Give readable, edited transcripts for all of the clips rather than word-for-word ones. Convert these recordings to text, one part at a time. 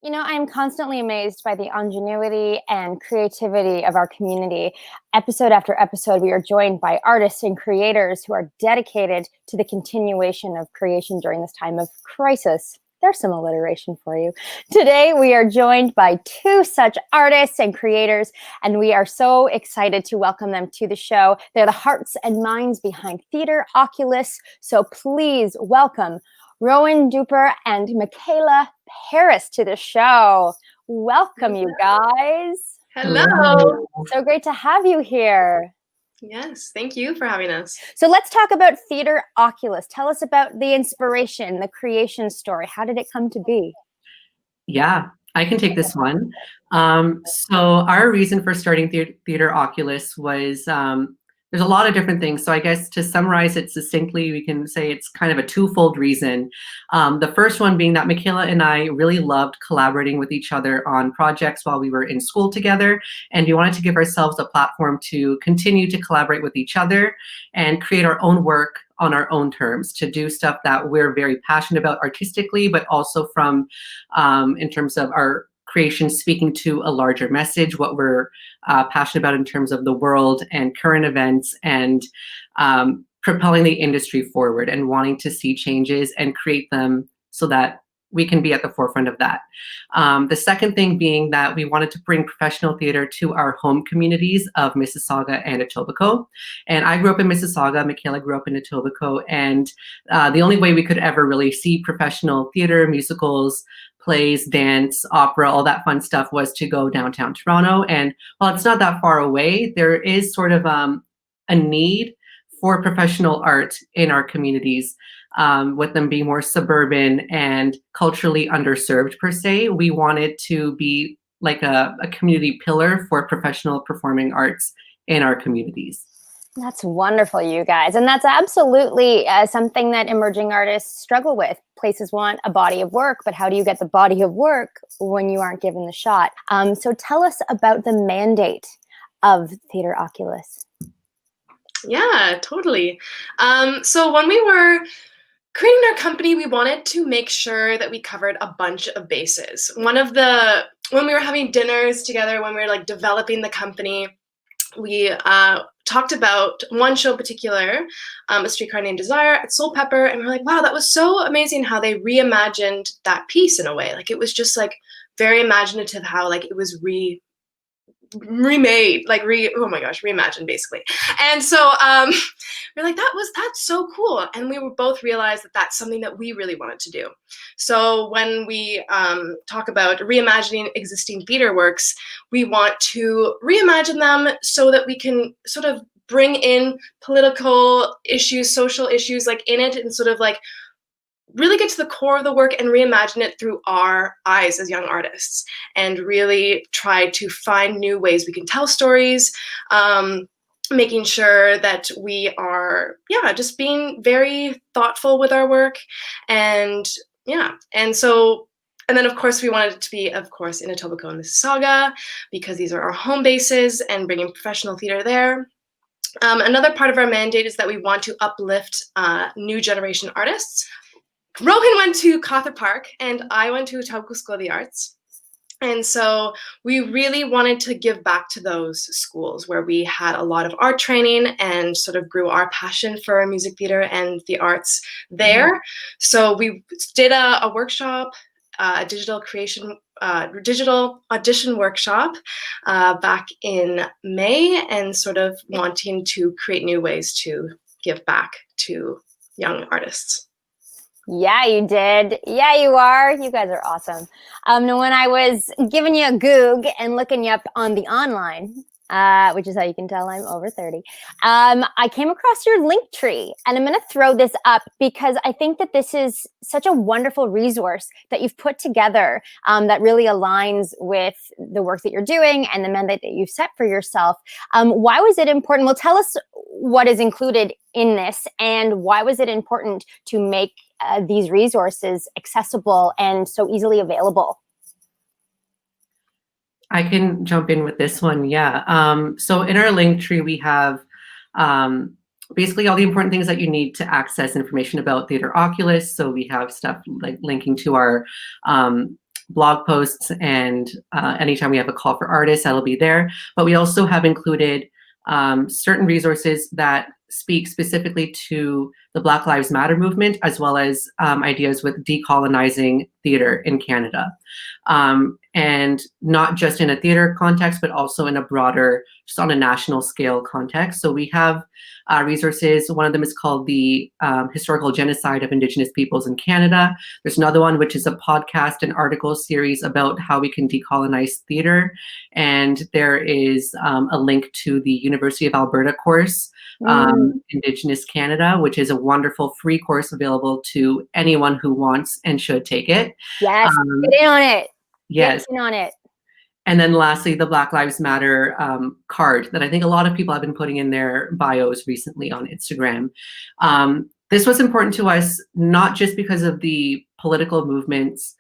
You know, I'm constantly amazed by the ingenuity and creativity of our community. Episode after episode, we are joined by artists and creators who are dedicated to the continuation of creation during this time of crisis. There's some alliteration for you. Today, we are joined by two such artists and creators, and we are so excited to welcome them to the show. They're the hearts and minds behind Theatre Oculus, so please welcome Rohan Dhupar and Makayla Paris to the show. Welcome, you guys. Hello. So great to have you here. Yes, thank you for having us. So let's talk about Theatre Oculus. Tell us about the inspiration, the creation story. How did it come to be? Yeah, I can take this one. So our reason for starting Theatre Oculus was there's a lot of different things. So I guess to summarize it succinctly, we can say it's kind of a twofold reason. The first one being that Makayla and I really loved collaborating with each other on projects while we were in school together. And we wanted to give ourselves a platform to continue to collaborate with each other and create our own work on our own terms, to do stuff that we're very passionate about artistically, but also from in terms of our creation speaking to a larger message, what we're passionate about in terms of the world and current events, and propelling the industry forward and wanting to see changes and create them so that we can be at the forefront of that. The second thing being that we wanted to bring professional theater to our home communities of Mississauga and Etobicoke. And I grew up in Mississauga, Makayla grew up in Etobicoke, and the only way we could ever really see professional theater, musicals, plays, dance, opera, all that fun stuff was to go downtown Toronto. And while it's not that far away, there is sort of a need for professional art in our communities. With them being more suburban and culturally underserved per se, we wanted to be like a community pillar for professional performing arts in our communities. That's wonderful, you guys. And that's absolutely something that emerging artists struggle with. Places want a body of work, but how do you get the body of work when you aren't given the shot? So tell us about the mandate of Theatre Oculus. Yeah, totally. So when we were creating our company, we wanted to make sure that we covered a bunch of bases. When we were having dinners together, when we were like developing the company, we talked about one show in particular, A Streetcar Named Desire at Soul Pepper, and we're like, wow, that was so amazing how they reimagined that piece in a way. Like it was just like very imaginative how like it was remade, like reimagined basically. And so we're like, that's so cool. And we were both realized that that's something that we really wanted to do. So when we talk about reimagining existing theater works, we want to reimagine them so that we can sort of bring in political issues, social issues like in it, and sort of like really get to the core of the work and reimagine it through our eyes as young artists, and really try to find new ways we can tell stories, making sure that we are, just being very thoughtful with our work. And and then of course we wanted it to be, of course, in Etobicoke and Mississauga, because these are our home bases, and bringing professional theater there. Another part of our mandate is that we want to uplift new generation artists. Rohan went to Cawthra Park and I went to Etobicoke School of the Arts. And so we really wanted to give back to those schools where we had a lot of art training and sort of grew our passion for music theater and the arts there. Mm-hmm. So we did a workshop, a digital audition workshop back in May, and sort of wanting to create new ways to give back to young artists. Yeah, you did. Yeah, you are. You guys are awesome. When I was giving you a goog and looking you up on the online, which is how you can tell I'm over 30, I came across your link tree, and I'm going to throw this up because I think that this is such a wonderful resource that you've put together that really aligns with the work that you're doing and the mandate that you've set for yourself. Why was it important? Well, tell us what is included in this, and why was it important to make these resources accessible and so easily available? I can jump in with this one. Yeah. So in our link tree, we have basically all the important things that you need to access information about Theatre Oculus. So we have stuff like linking to our blog posts, and anytime we have a call for artists, that'll be there. But we also have included certain resources that speak specifically to the Black Lives Matter movement, as well as ideas with decolonizing theater in Canada. And not just in a theater context, but also in a broader, just on a national scale context. So we have resources. One of them is called the Historical Genocide of Indigenous Peoples in Canada. There's another one, which is a podcast and article series about how we can decolonize theater. And there is a link to the University of Alberta course, Indigenous Canada, which is a wonderful free course available to anyone who wants and should take it. Yes, get in on it. Yes. Get in on it. And then lastly, the Black Lives Matter card that I think a lot of people have been putting in their bios recently on Instagram. This was important to us, not just because of the political movements.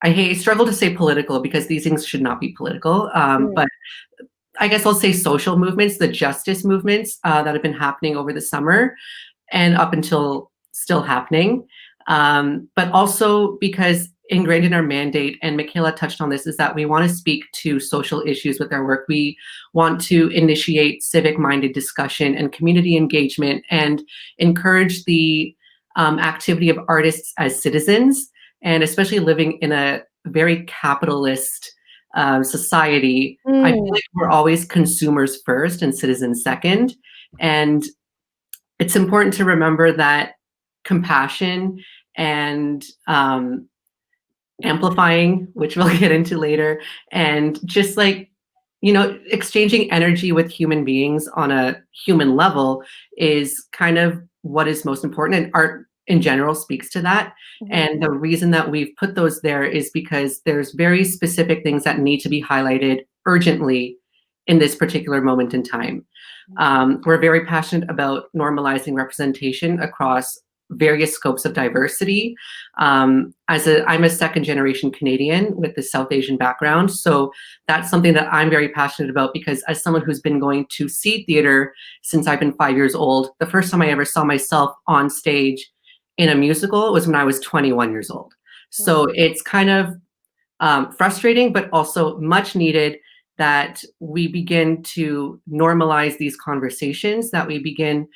I struggle to say political because these things should not be political, but I guess I'll say social movements, the justice movements that have been happening over the summer and up until still happening. But also because ingrained in our mandate, and Makayla touched on this, is that we want to speak to social issues with our work. We want to initiate civic-minded discussion and community engagement and encourage the activity of artists as citizens, and especially living in a very capitalist society. I feel like we're always consumers first and citizens second. And it's important to remember that compassion and amplifying, which we'll get into later, and just like, you know, exchanging energy with human beings on a human level is kind of what is most important. And art in general speaks to that. And the reason that we've put those there is because there's very specific things that need to be highlighted urgently in this particular moment in time. We're very passionate about normalizing representation across various scopes of diversity. I'm a second generation Canadian with the South Asian background. So that's something that I'm very passionate about, because as someone who's been going to see theater since I've been 5 years old, the first time I ever saw myself on stage in a musical was when I was 21 years old. So it's kind of frustrating, but also much needed that we begin to normalize these conversations, that we begin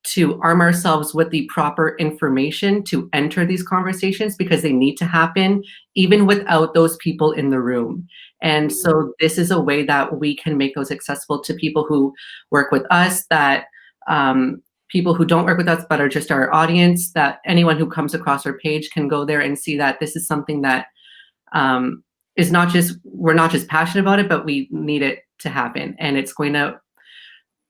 to arm ourselves with the proper information to enter these conversations, because they need to happen even without those people in the room. And so this is a way that we can make those accessible to people who work with us, that people who don't work with us but are just our audience, that anyone who comes across our page can go there and see that this is something that is not just, we're not just passionate about it, but we need it to happen. And it's going to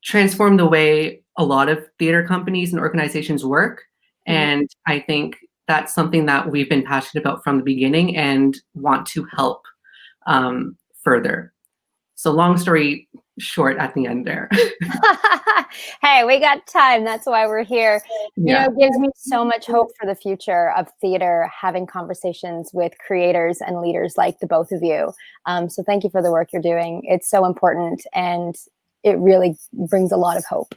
transform the way a lot of theater companies and organizations work. And I think that's something that we've been passionate about from the beginning and want to help further. So long story short at the end there. Hey, we got time. That's why we're here. You know, it gives me so much hope for the future of theater, having conversations with creators and leaders like the both of you. So thank you for the work you're doing. It's so important, and it really brings a lot of hope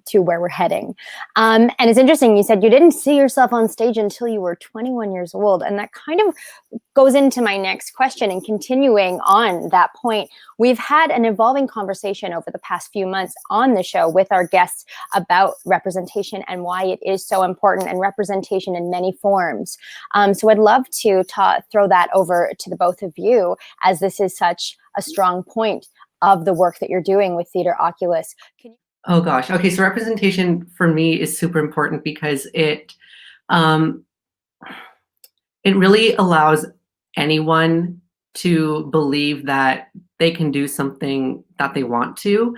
to where we're heading. And it's interesting, you said you didn't see yourself on stage until you were 21 years old. And that kind of goes into my next question, and continuing on that point. We've had an evolving conversation over the past few months on the show with our guests about representation and why it is so important, and representation in many forms. So I'd love to throw that over to the both of you, as this is such a strong point of the work that you're doing with Theatre Oculus. Can you— Oh gosh. Okay. So representation for me is super important, because it really allows anyone to believe that they can do something that they want to,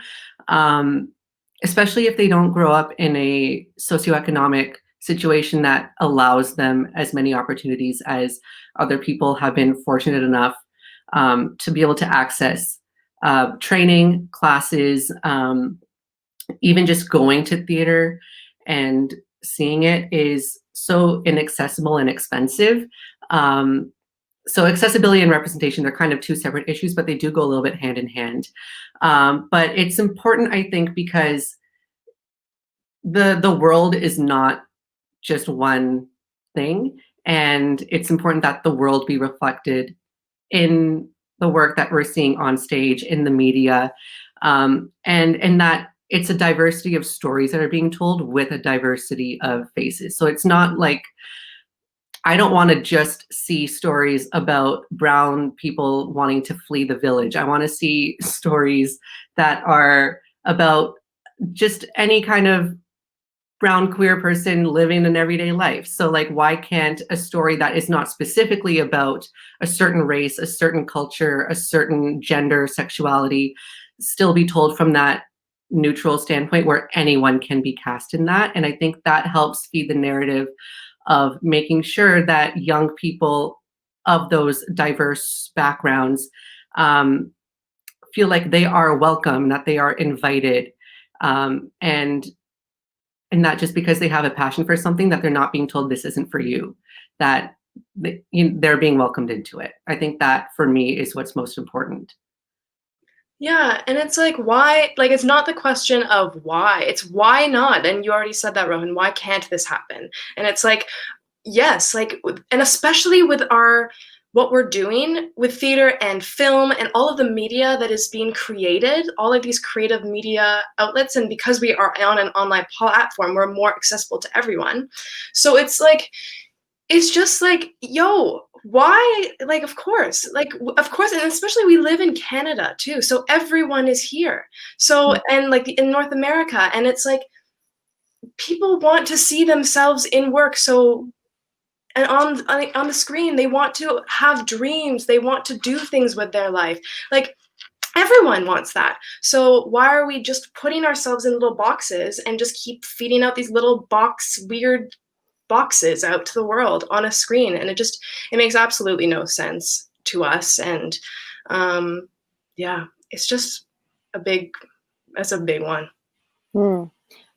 especially if they don't grow up in a socioeconomic situation that allows them as many opportunities as other people have been fortunate enough to be able to access training, classes, even just going to theater and seeing it is so inaccessible and expensive. So accessibility and representation, they're kind of two separate issues, but they do go a little bit hand in hand. But it's important, I think, because the world is not just one thing. And it's important that the world be reflected in the work that we're seeing on stage, in the media, and that it's a diversity of stories that are being told with a diversity of faces. So it's not like, I don't want to just see stories about brown people wanting to flee the village. I want to see stories that are about just any kind of brown queer person living an everyday life. So like, why can't a story that is not specifically about a certain race, a certain culture, a certain gender, sexuality, still be told from that neutral standpoint where anyone can be cast in that? And I think that helps feed the narrative of making sure that young people of those diverse backgrounds feel like they are welcome, that they are invited, and not just because they have a passion for something that they're not being told this isn't for you, that they're being welcomed into it. I think that for me is what's most important. Yeah, and it's like, why, like, it's not the question of why, it's why not? And you already said that, Rohan, why can't this happen? And it's like, yes, like, and especially with what we're doing with theater and film and all of the media that is being created, all of these creative media outlets, and because we are on an online platform, we're more accessible to everyone. So it's like, it's just like, yo, why? Like, of course, and especially we live in Canada too, so everyone is here. So, and like in North America, and it's like, people want to see themselves in work. So, and on the screen, they want to have dreams, they want to do things with their life. Like, everyone wants that. So why are we just putting ourselves in little boxes and just keep feeding out these little weird boxes out to the world on a screen? And it makes absolutely no sense to us. And yeah, it's just that's a big one.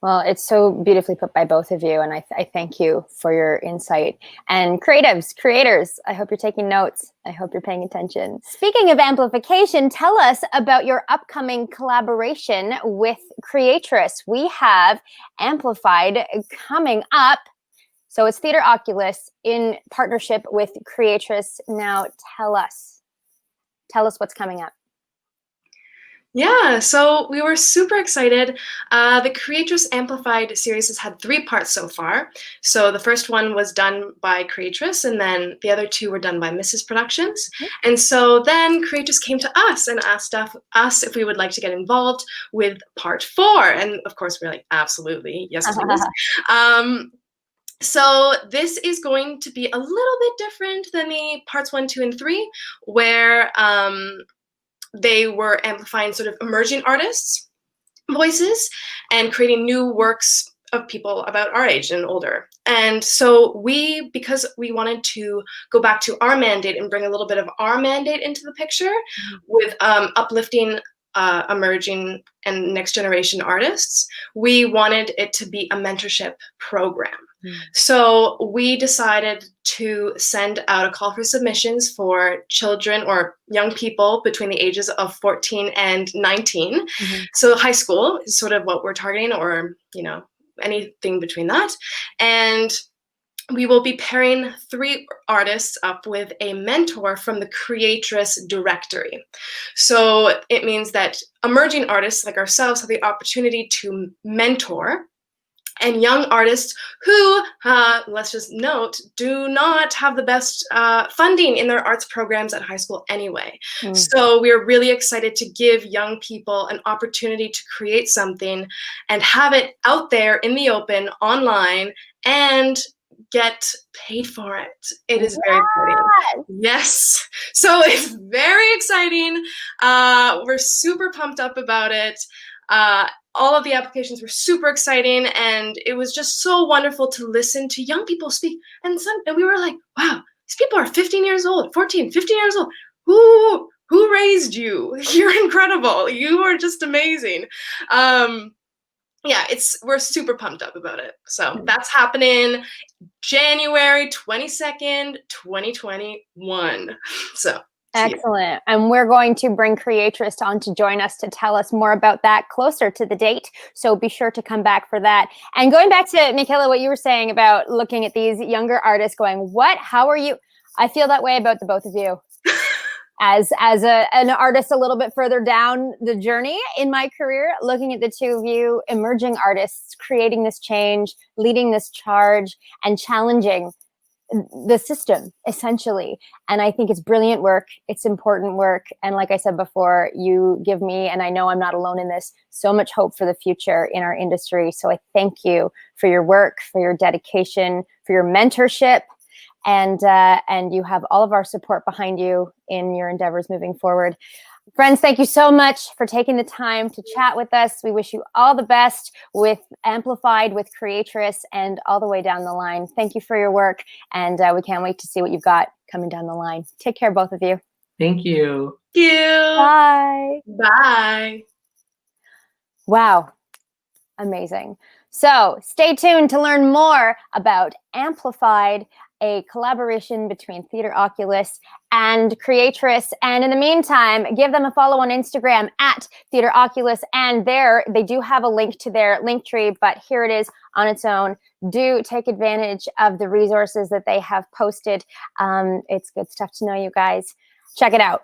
Well, it's so beautifully put by both of you, and I thank you for your insight. And creatives, creators, I hope you're taking notes. I hope you're paying attention. Speaking of amplification, tell us about your upcoming collaboration with Creatress. We have Amplified coming up. So it's Theatre Oculus in partnership with Creatress. Now tell us what's coming up. Yeah, so we were super excited. The Creatress Amplified series has had 3 parts so far. So the first one was done by Creatress, and then the other 2 were done by Mrs. Productions. And so then Creatress came to us and asked us if we would like to get involved with part 4. And of course, we're like, absolutely, yes, please. So this is going to be a little bit different than the parts 1, 2, and 3, where they were amplifying sort of emerging artists' voices and creating new works of people about our age and older. And so because we wanted to go back to our mandate and bring a little bit of our mandate into the picture with uplifting emerging and next generation artists, we wanted it to be a mentorship program. So we decided to send out a call for submissions for children or young people between the ages of 14 and 19. So high school is sort of what we're targeting, or, anything between that. And we will be pairing 3 artists up with a mentor from the Creatress directory. So it means that emerging artists like ourselves have the opportunity to mentor, and young artists who, let's just note, do not have the best funding in their arts programs at high school anyway. So we're really excited to give young people an opportunity to create something and have it out there in the open, online, and get paid for it. It is very exciting. Yes. So it's very exciting. We're super pumped up about it. All of the applications were super exciting, and it was just so wonderful to listen to young people speak. And we were like, wow, these people are 15 years old, 14, 15 years old. Who raised you? You're incredible. You are just amazing. Yeah, we're super pumped up about it. So that's happening January 22nd, 2021. So Excellent. And we're going to bring Creatress on to join us to tell us more about that closer to the date. So be sure to come back for that. And going back to Makayla, what you were saying about looking at these younger artists going, what, how are you? I feel that way about the both of you. As an artist a little bit further down the journey in my career, looking at the two of you, emerging artists, creating this change, leading this charge, and challenging the system, essentially. And I think it's brilliant work. It's important work. And like I said before, you give me, and I know I'm not alone in this, so much hope for the future in our industry. So I thank you for your work, for your dedication, for your mentorship. And you have all of our support behind you in your endeavors moving forward. Friends, thank you so much for taking the time to chat with us. We wish you all the best with Amplified, with Creatress, and all the way down the line. Thank you for your work, and we can't wait to see what you've got coming down the line. Take care, both of you. Thank you. Thank you. Bye. Bye. Wow. Amazing. So stay tuned to learn more about Amplified, a collaboration between Theatre Oculus and Creatress. And in the meantime, give them a follow on Instagram at Theatre Oculus. And there, they do have a link to their link tree, but here it is on its own. Do take advantage of the resources that they have posted. It's good stuff to know, you guys. Check it out.